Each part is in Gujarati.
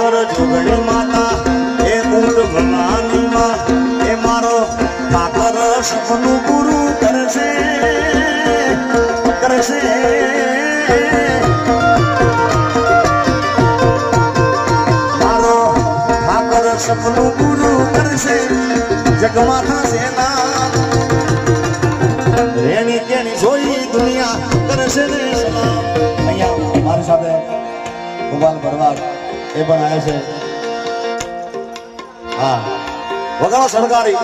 ઈશ્વર જોગણી માતા એ ઊંટ ભવાની માં એ મારો કાકર સપનું પૂરું કરશે કરશે મારો કાકર સપનું પૂરું કરશે જગમાં થશે ના રેણી કેણી જોઈ દુનિયા કરશે ને સલામ અહીંયા મારી સાથે ગોપાલ ભરવાડ એ પણ આવે છે હા વગાડો સરકારી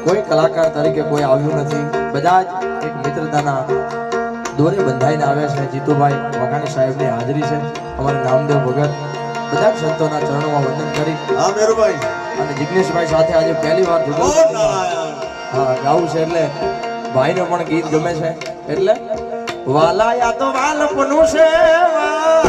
કોઈ કલાકાર તરીકે કોઈ આવ્યું નથી બધા જ એક મિત્રતાના દોરે બંધાઈને આવ્યા છે જીતુભાઈ વઘાણી સાહેબની હાજરી છે અમારા નામદેવ ભગત બધા જ સંતોના ચરણોમાં વંદન કરી હા મેરુભાઈ અને જિગ્નેશભાઈ સાથે આજે પહેલી વાર હા ગાવું છે એટલે ભાઈને પણ ગીત ગમે છે એટલે વાલા યા તો વાલપનું છે